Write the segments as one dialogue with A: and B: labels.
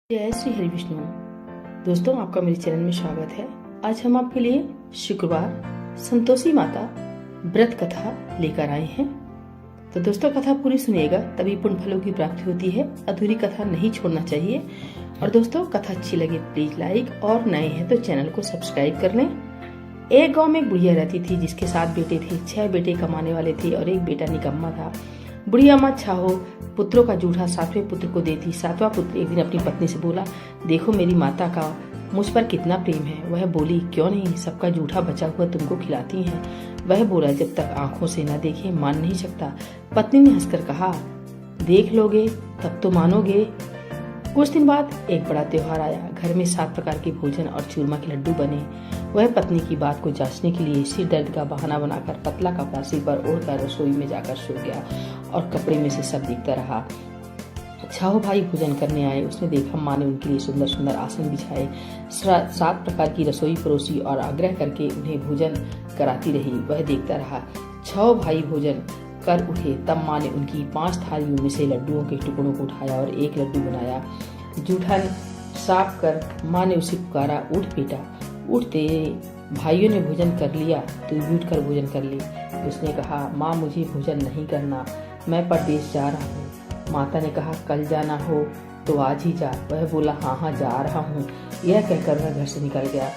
A: जय श्री हरि विष्णु। दोस्तों, आपका मेरे चैनल में स्वागत है। आज हम आपके लिए शुक्रवार संतोषी माता व्रत कथा लेकर आए हैं। तो दोस्तों, कथा पूरी सुनिएगा, तभी पुण्य फलों की प्राप्ति होती है। अधूरी कथा नहीं छोड़ना चाहिए। और दोस्तों, कथा अच्छी लगे प्लीज लाइक, और नए हैं तो चैनल को सब्सक्राइब कर लें। एक गाँव में एक बुढ़िया रहती थी जिसके 7 बेटे थे। 6 बेटे कमाने वाले थे और एक बेटा निकम्मा था। बुढ़िया माँ छाहो पुत्रों का जूठा 7वें पुत्र को देती। 7वां पुत्र एक दिन अपनी पत्नी से बोला, देखो मेरी माता का मुझ पर कितना प्रेम है। वह बोली, क्यों नहीं, सबका जूठा बचा हुआ तुमको खिलाती हैं। वह बोला, जब तक आंखों से न देखे मान नहीं सकता। पत्नी ने हंसकर कहा, देख लोगे तब तो मानोगे। कुछ दिन बाद एक बड़ा त्योहार आया। घर में 7 प्रकार के भोजन और चूरमा के लड्डू बने। वह पत्नी की बात को जांचने के लिए सिर दर्द का बहाना बनाकर पतला कपड़ा सिर पर ओढ़कर रसोई में जाकर सो गया और कपड़े में से सब दिखता रहा। छाओ भाई भोजन करने आए। उसने देखा माँ ने उनके लिए सुंदर सुंदर आसन बिछाए, 7 प्रकार की रसोई परोसी और आग्रह करके उन्हें भोजन कराती रही। वह देखता रहा। छाओ भाई भोजन कर उठे, तब माँ ने उनकी 5 थालियों में से लड्डुओं के टुकड़ों को उठाया और एक लड्डू बनाया। जूठा साफ कर माँ ने उसे पुकारा, उठ बेटा उठ, तेरे भाइयों ने भोजन कर लिया, तू भी उठ कर भोजन कर ले। उसने कहा, माँ मुझे भोजन नहीं करना, मैं परदेश जा रहा हूँ। माता ने कहा, कल जाना हो तो आज ही जा। वह बोला, हाँ हाँ जा रहा हूँ। यह कहकर वह घर से निकल गया।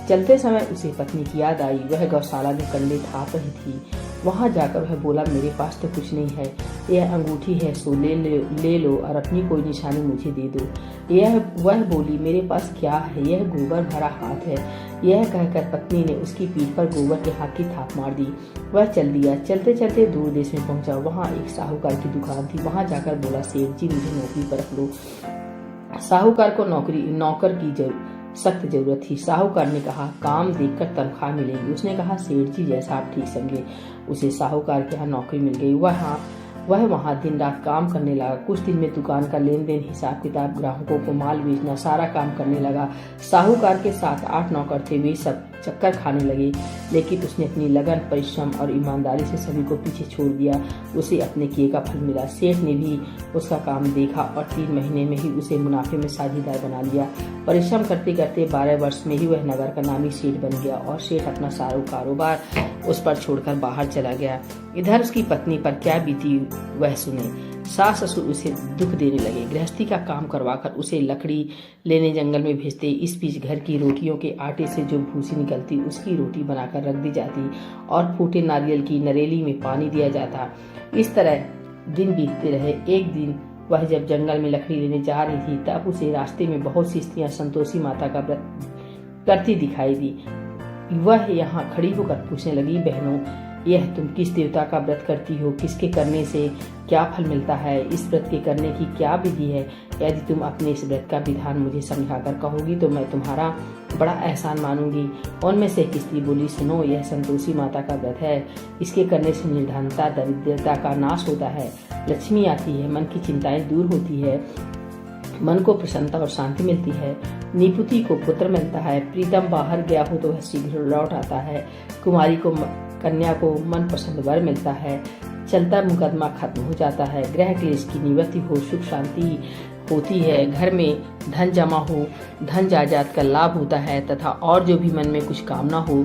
A: चलते समय उसे पत्नी की याद आई। वह गौशाला में कंडे थाप रही थी। वहां जाकर वह बोला, मेरे पास तो कुछ नहीं है, यह अंगूठी है सो ले लो और अपनी कोई निशानी मुझे दे दो। वह बोली, मेरे पास क्या है, यह गोबर भरा हाथ है। यह कहकर पत्नी ने उसकी पीठ पर गोबर के हाथ की थाप मार दी। वह चल दिया। चलते चलते दूर देश में पहुंचा। वहां एक साहूकार की दुकान थी। वहां जाकर बोला, सेठ जी मुझे नौकरी पर रख लो। साहूकार को नौकर की सख्त जरूरत थी। साहूकार ने कहा, काम देखकर तनख्वाह मिलेगी। उसने कहा, सेठ जी जैसा आप ठीक समझे। उसे साहूकार के यहाँ नौकरी मिल गई। वह वहाँ दिन रात काम करने लगा। कुछ दिन में दुकान का लेन देन, हिसाब किताब, ग्राहकों को माल बेचना, सारा काम करने लगा। साहूकार के साथ 8 नौकर थे। वे सब चक्कर खाने लगे, लेकिन उसने अपनी लगन, परिश्रम और ईमानदारी से सभी को पीछे छोड़ दिया। उसे अपने किए का फल मिला। सेठ ने भी उसका काम देखा और 3 महीने में ही उसे मुनाफे में साझेदार बना लिया। परिश्रम करते करते 12 वर्ष में ही वह नगर का नामी सेठ बन गया और सेठ अपना सारा कारोबार उस पर छोड़कर बाहर चला गया। इधर उसकी पत्नी पर क्या बीती वह सुने। सास ससुर उसे दुख देने लगे। गृहस्थी का काम करवाकर उसे लकड़ी लेने जंगल में भेजते। इस बीच घर की रोटियों के आटे से जो भूसी निकलती उसकी रोटी बनाकर रख दी जाती और फूटे नारियल की नरेली में पानी दिया जाता। इस तरह दिन बीतते रहे। एक दिन वह जब जंगल में लकड़ी लेने जा रही थी, तब उसे रास्ते में बहुत सी स्त्रियां संतोषी माता का व्रत करती दिखाई दी। वह यहाँ खड़ी होकर पूछने लगी, बहनों यह तुम किस देवता का व्रत करती हो, किसके करने से क्या फल मिलता है, इस व्रत के करने की क्या विधि है। यदि तुम अपने इस व्रत का विधान मुझे समझाकर कहोगी तो मैं तुम्हारा बड़ा एहसान मानूंगी। उनमें से एक स्त्री बोली, सुनो यह संतोषी माता का व्रत है। इसके करने से निर्धनता, दरिद्रता का नाश होता है, लक्ष्मी आती है, मन की चिंताएं दूर होती है, मन को प्रसन्नता और शांति मिलती है, निपुति को पुत्र मिलता है, प्रीतम बाहर गया हो तो वह शीघ्र लौट आता है, कुमारी को कन्या को मन पसंद वर मिलता है, चलता मुकदमा खत्म हो जाता है, ग्रह क्लेश की निवृत्ति हो, सुख शांति होती है, घर में धन जमा हो, धन जायदाद का लाभ होता है तथा और जो भी मन में कुछ कामना हो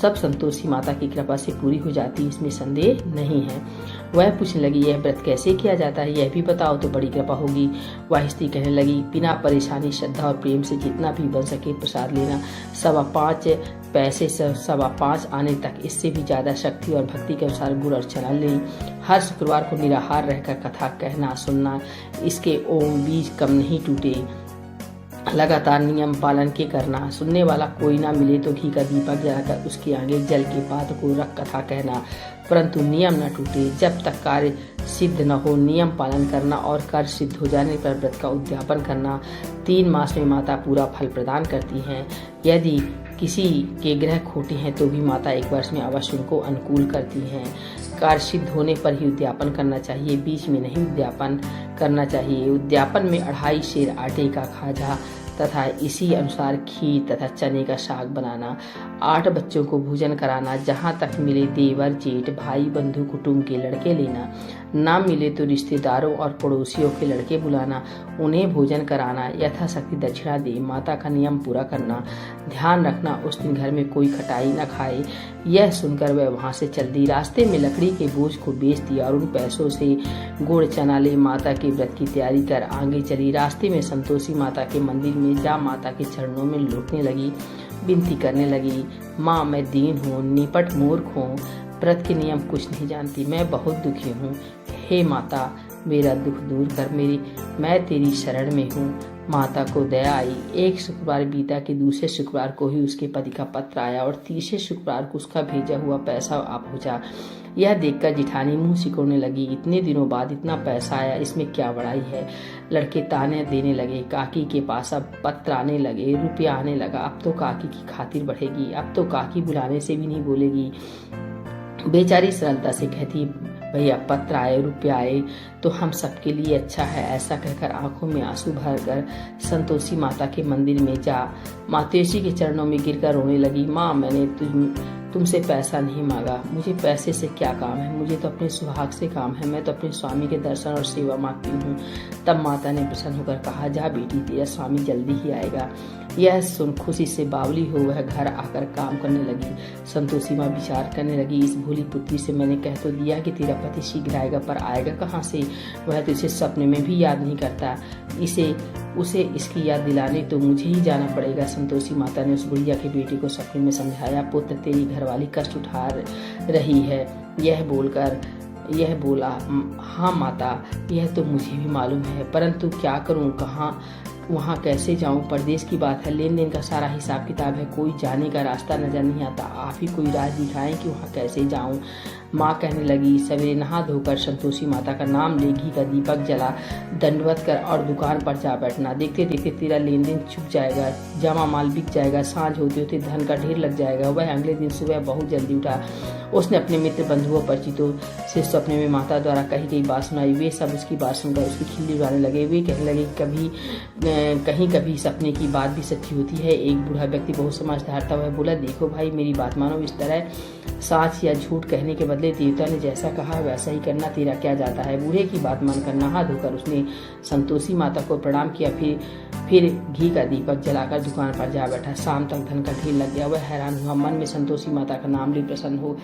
A: सब संतोषी माता की कृपा से पूरी हो जाती, इसमें संदेह नहीं है। वह पूछने लगी, यह व्रत कैसे किया जाता है, यह भी बताओ तो बड़ी कृपा होगी। वह स्त्री कहने लगी, बिना परेशानी, श्रद्धा और प्रेम से जितना भी बन सके प्रसाद लेना। 5.25 पैसे से 5.25 आने तक, इससे भी ज्यादा शक्ति और भक्ति के अनुसार गुड़ और चना लें। हर शुक्रवार को निराहार रहकर कथा कहना सुनना। इसके ओम बीज कम नहीं टूटे। लगातार नियम पालन के करना। सुनने वाला कोई ना मिले तो घी का दीपक जलाकर उसके आगे जल के पात्र को रख कथा कहना, परंतु नियम न टूटे। जब तक कार्य सिद्ध न हो नियम पालन करना और कार्य सिद्ध हो जाने पर व्रत का उद्यापन करना। 3 मास में माता पूरा फल प्रदान करती हैं। यदि किसी के ग्रह खोटे हैं तो भी माता 1 वर्ष में अवश्य उनको अनुकूल करती हैं। कार्य सिद्ध होने पर ही उद्यापन करना चाहिए, बीच में नहीं उद्यापन करना चाहिए। उद्यापन में 2.5 सेर आटे का खाजा तथा इसी अनुसार खीर तथा चने का साग बनाना। 8 बच्चों को भोजन कराना। जहाँ तक मिले देवर, जेठ, भाई, बंधु, कुटुंब के लड़के लेना। ना मिले तो रिश्तेदारों और पड़ोसियों के लड़के बुलाना, उन्हें भोजन कराना, यथाशक्ति दक्षिणा दे, माता का नियम पूरा करना, ध्यान रखना उस दिन घर में कोई खटाई न खाए। यह सुनकर वह वहां से चल दी। रास्ते में लकड़ी के बोझ को बेच दिया और उन पैसों से गुड़ चना ले माता के व्रत की तैयारी कर आगे चली। रास्ते में संतोषी माता के मंदिर में जा माता के चरणों में लौटने लगी, विनती करने लगी, माँ मैं दीन हूँ, निपट मूर्ख हूँ, व्रत के नियम कुछ नहीं जानती, मैं बहुत दुखी हूँ। हे माता मेरा दुख दूर कर, मैं तेरी शरण में हूँ। माता को दया आई। एक शुक्रवार बीता कि दूसरे शुक्रवार को ही उसके पति का पत्र आया और तीसरे शुक्रवार को उसका भेजा हुआ पैसा आ पहुंचा। यह देखकर जिठानी मुंह सिकोड़ने लगी। इतने दिनों बाद इतना पैसा आया, इसमें क्या बड़ाई है। लड़के ताने देने लगे। काकी के पास अब पत्र आने लगे, रुपया आने लगा। अब तो काकी की खातिर बढ़ेगी, अब तो काकी बुलाने से भी नहीं बोलेगी। बेचारी सरलता से कहती, भैया पत्र आए, रुपया आए तो हम सबके लिए अच्छा है। ऐसा कहकर आंखों में आंसू भरकर संतोषी माता के मंदिर में जा मातेश्वरी के चरणों में गिरकर रोने लगी। माँ मैंने तुमसे पैसा नहीं मांगा, मुझे पैसे से क्या काम है, मुझे तो अपने सुहाग से काम है, मैं तो अपने स्वामी के दर्शन और सेवा मांगती हूँ। तब माता ने प्रसन्न होकर कहा, जा बेटी तेरा स्वामी जल्दी ही आएगा। यह सुन खुशी से बावली हो वह घर आकर काम करने लगी। संतोषी माँ विचार करने लगी, इस भोली पुत्री से मैंने कह तो दिया कि तेरा पति शीघ्र आएगा, पर आएगा कहाँ से, वह तो इसे सपने में भी याद नहीं करता। उसे इसकी याद दिलाने तो मुझे ही जाना पड़ेगा। संतोषी माता ने उस बुढ़िया के बेटे को सपने में समझाया, पुत्र तेरी घरवाली कष्ट उठा रही है। यह बोला, हाँ माता यह तो मुझे भी मालूम है, परंतु क्या करूं, कहाँ वहाँ कैसे जाऊं, परदेश की बात है, लेन देन का सारा हिसाब किताब है, कोई जाने का रास्ता नजर नहीं आता, आप ही कोई राह दिखाएं कि वहाँ कैसे जाऊं। माँ कहने लगी, सवेरे नहा धोकर संतोषी माता का नाम ले, घी का दीपक जला, दंडवत कर और दुकान पर जा बैठना। देखते देखते तेरा लेन देन छुप जाएगा, जमा माल बिक जाएगा, सांझ होते होते धन का ढेर लग जाएगा। वह अगले दिन सुबह बहुत जल्दी उठा। उसने अपने मित्र बंधुओं परिचितों से सपने में माता द्वारा कही गई बात सुनाई। वे सब उसकी बात सुनकर उसकी खिल्ली उड़ाने लगे। वे कहने लगे, कहीं कभी सपने की बात भी सच्ची होती है। एक बूढ़ा व्यक्ति बहुत समझदार था, वह बोला, देखो भाई मेरी बात मानो, इस तरह साच या झूठ कहने के बदले देवता ने जैसा कहा वैसा ही करना, तेरा क्या जाता है। बूढ़े की बात मानकर नहा धोकर उसने संतोषी माता को प्रणाम किया, फिर घी का दीपक जलाकर दुकान पर जा बैठा। शाम तक धन का ढेर लग गया। वह हैरान हुआ, मन में संतोषी माता का नाम ले प्रसन्न हो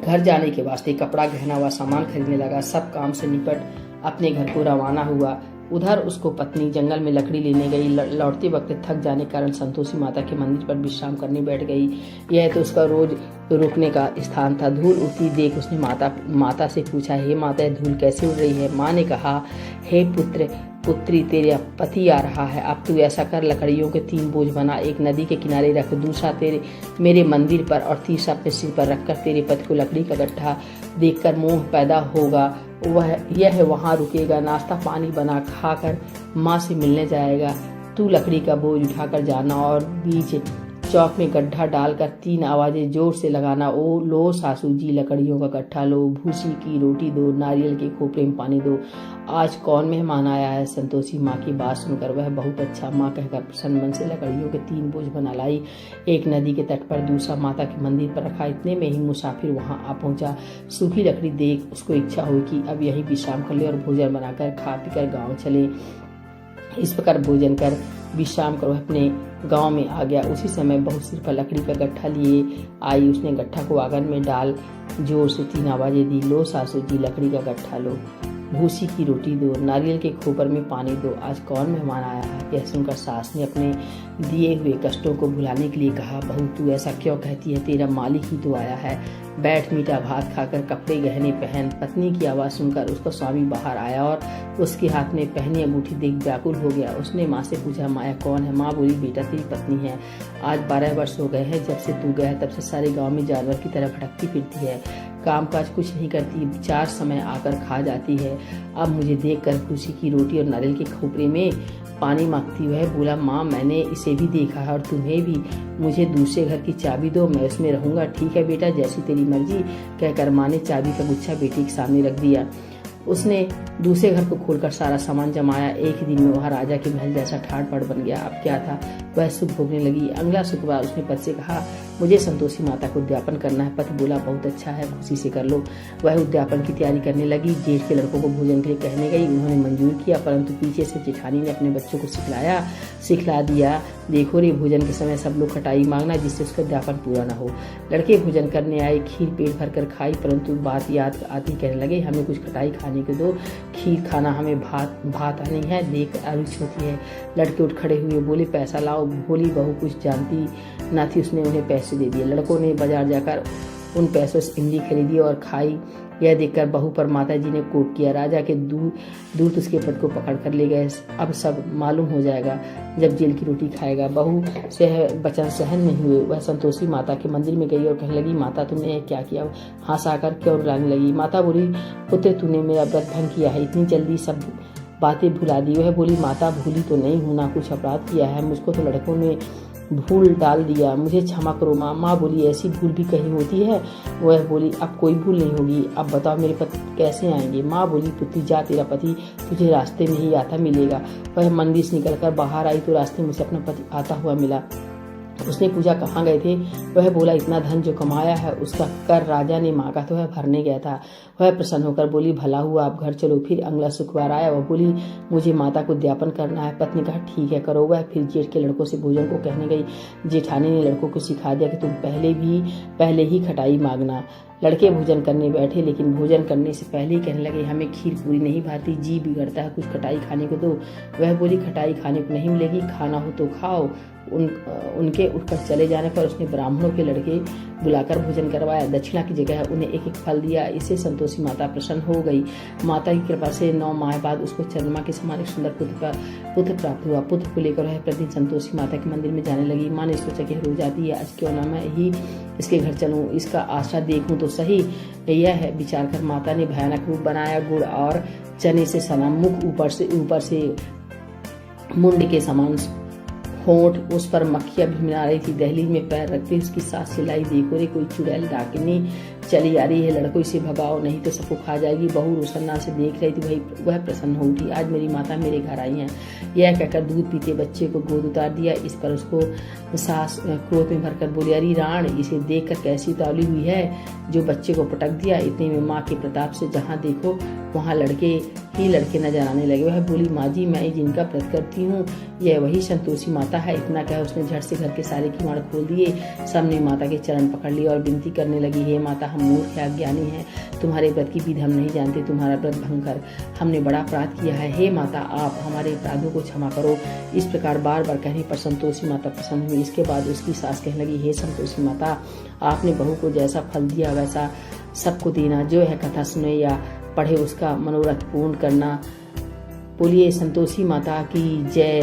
A: घर जाने के वास्ते कपड़ा गहना व सामान खरीदने लगा। सब काम से निपट अपने घर को रवाना हुआ। उधर उसको पत्नी जंगल में लकड़ी लेने गई। लौटते वक्त थक जाने के कारण संतोषी माता के मंदिर पर विश्राम करने बैठ गई। यह तो उसका रोज रुकने का स्थान था। धूल उड़ती देख उसने माता से पूछा, हे माता धूल कैसे उड़ रही है। माँ ने कहा, हे पुत्री तेरे पति आ रहा है, अब तू ऐसा कर, लकड़ियों के 3 बोझ बना, एक नदी के किनारे रख, दूसरा मेरे मंदिर पर और तीसरा अपने सिर पर रखकर तेरे पति को लकड़ी का गट्ठा देखकर मोह पैदा होगा, यह वहाँ रुकेगा, नाश्ता पानी बना खाकर माँ से मिलने जाएगा। तू लकड़ी का बोझ उठाकर जाना और बीच चौक में गड्ढा डालकर 3 आवाजें जोर से लगाना, ओ लो सासू जी लकड़ियों का गट्ठा लो, भूसी की रोटी दो, नारियल के खोपड़े में पानी दो, आज कौन मेहमान आया है। संतोषी माँ की बात सुनकर वह बहुत अच्छा माँ कहकर प्रसन्न मन से लकड़ियों के 3 बोझ बना लाई। एक नदी के तट पर, दूसरा माता के मंदिर पर रखा। इतने में ही मुसाफिर वहाँ आ पहुंचा। सूखी लकड़ी देख उसको इच्छा हुई कि अब यही विश्राम कर ले और भोजन बनाकर खा पीकर गाँव चले। इस प्रकार भोजन कर विश्राम कर वह अपने गांव में आ गया। उसी समय बहुत सिर पर लकड़ी का गट्ठा लिए आई। उसने गट्ठा को आंगन में डाल जोर से 3 आवाजें दी, लो सासू जी लकड़ी का गट्ठा लो, भूसी की रोटी दो, नारियल के खोपर में पानी दो, आज कौन मेहमान आया है। यह सुनकर सास ने अपने दिए हुए कष्टों को भुलाने के लिए कहा, बहू तू ऐसा क्यों कहती है, तेरा मालिक ही तो आया है, बैठ मीठा भात खाकर कपड़े गहने पहन। पत्नी की आवाज़ सुनकर उसका स्वामी बाहर आया और उसके हाथ में पहनी अंगूठी देख व्याकुल हो गया। उसने माँ से पूछा, माया कौन है। माँ बोली, बेटा तेरी पत्नी है, आज 12 वर्ष हो गए हैं जब से तू गया, तब से सारे गाँव में जानवर की तरह भटकती फिरती है, काम काज कुछ नहीं करती, 4 समय आकर खा जाती है। अब मुझे देखकर भूसी की रोटी और नारियल के खोपरे में पानी मांगती हुआ है। बोला, माँ मैंने इसे भी देखा है और तुम्हें भी, मुझे दूसरे घर की चाबी दो, मैं उसमें रहूंगा। ठीक है बेटा, जैसी तेरी मर्जी, कहकर माँ ने चाबी का गुच्छा बेटी के सामने रख दिया। उसने दूसरे घर को खोलकर सारा सामान जमाया। एक ही दिन में वह राजा के महल जैसा ठाट बाट बन गया। अब क्या था, वह सुख भोगने लगी। अगला शुक्रवार उसने पति से कहा, मुझे संतोषी माता को उद्यापन करना है। पति बोला, बहुत अच्छा है, खुशी से कर लो। वह उद्यापन की तैयारी करने लगी। जेठ के लड़कों को भोजन के लिए कहने गई। उन्होंने मंजूर किया, परंतु पीछे से जेठानी ने अपने बच्चों को सिखला दिया, देखो रे, भोजन के समय सब लोग खटाई मांगना जिससे उसका उद्यापन पूरा न हो। लड़के भोजन करने आए, खीर पेट भर कर खाई, परंतु बात याद आती कहने लगे, हमें कुछ खटाई खाने को दो, खीर खाना हमें भात नहीं है, देख अरुचि होती है। लड़के उठ खड़े हुए, बोले, पैसा लाओ। भोली बहू कुछ जानती न थी, उसने उन्हें पैसे दे दिए। लड़कों ने बाजार जाकर उन पैसों से इमली खरीदी और खाई। यह देखकर बहू पर माता जी ने कोप किया। राजा के दूत उसके पद को पकड़ कर ले गए। अब सब मालूम हो जाएगा जब जेल की रोटी खाएगा। बहू से वचन सहन नहीं हुए। वह संतोषी माता के मंदिर में गई और कहने लगी, माता तुमने क्या किया? हंस आकर क्यों रुलाने लगी? माता बोली, पुत्र तूने मेरा व्रत भंग किया है, इतनी जल्दी सब बातें भुला दी। वह बोली, माता भूली तो नहीं हूं, ना कुछ अपराध किया है, मुझको तो लड़कों ने भूल डाल दिया, मुझे क्षमा करो माँ। माँ बोली, ऐसी भूल भी कहीं होती है? वह बोली, अब कोई भूल नहीं होगी, अब बताओ मेरे पति कैसे आएंगे? माँ बोली, पुत्री जा, तेरा पति तुझे रास्ते में ही आता मिलेगा। वह मंदिर से निकलकर बाहर आई तो रास्ते में से अपना पति आता हुआ मिला। उसने पूछा, कहाँ गए थे? वह बोला, इतना धन जो कमाया है उसका कर राजा ने मांगा तो वह भरने गया था। वह प्रसन्न होकर बोली, भला हुआ, आप घर चलो। फिर अगला शुक्रवार आया। वह बोली, मुझे माता को उद्यापन करना है। पत्नी कहा, ठीक है, करो। वह फिर जेठ के लड़कों से भोजन को कहने गई। जेठानी ने लड़कों को सिखा दिया कि तुम पहले ही खटाई मांगना। लड़के भोजन करने बैठे, लेकिन भोजन करने से पहले ही कहने लगे, हमें खीर पूरी नहीं भाती, जी बिगड़ता है, कुछ खटाई खाने को दो। वह बोली, खटाई खाने को नहीं मिलेगी, खाना हो तो खाओ। उनके उठकर चले जाने पर उसने ब्राह्मणों के लड़के बुलाकर भोजन करवाया। दक्षिणा की जगह उन्हें एक एक फल दिया। इससे संतोषी माता प्रसन्न हो गई। माता की कृपा से 9 माह बाद उसको चंद्रमा के समान एक सुंदर पुत्र प्राप्त हुआ। पुत्र को लेकर वह प्रतिदिन संतोषी माता के मंदिर में जाने लगी। माँ ने सोचा कि रोज आती है, आज क्यों ना मैं ही इसके घर चलूं, इसका आशा देखूं तो सही। यह है विचार कर माता ने भयानक रूप बनाया। गुड़ और चने से सना मुख, ऊपर से मुंड के समान होंठ, उस पर मक्खियां भिनभिना रही थी। दहलीज में पैर रखते उसकी सांस चिल्लाई, देखो रे, कोई चुड़ैल डाकिनी चली आ रही है, लड़कों इसे भगाओ नहीं तो सबको खा जाएगी। बहू रोशन्ना से देख रही थी। वह प्रसन्न हो उठी, आज मेरी माता मेरे घर आई हैं। यह कहकर दूध पीते बच्चे को गोद उतार दिया। इस पर उसको सास क्रोध में भरकर बोली, अरे राण, इसे देखकर कैसी उतावली हुई है जो बच्चे को पटक दिया। इतने में माँ के प्रताप से जहाँ देखो वहाँ लड़के नजर आने लगे। वह बोली, माँ जी, मैं जिनका व्रत करती हूँ यह वही संतोषी माता है। इतना कह उसने झट से घर के सारे किवाड़ खोल दिए। सबने माता के चरण पकड़ लिए और विनती करने लगी, हे माता, हम मूर्ख या अज्ञानी हैं, तुम्हारे व्रत की विधि हम नहीं जानते, तुम्हारा व्रत भंग कर हमने बड़ा अपराध किया है। हे माता, आप हमारे अपराधों को क्षमा करो। इस प्रकार बार बार कहने पर संतोषी माता प्रसन्न हुई। इसके बाद उसकी सास कहने लगी, हे संतोषी माता, आपने बहू को जैसा फल दिया वैसा सबको देना। जो है कथा सुने या पढ़े उसका मनोरथ पूर्ण करना। बोलिए संतोषी माता की जय।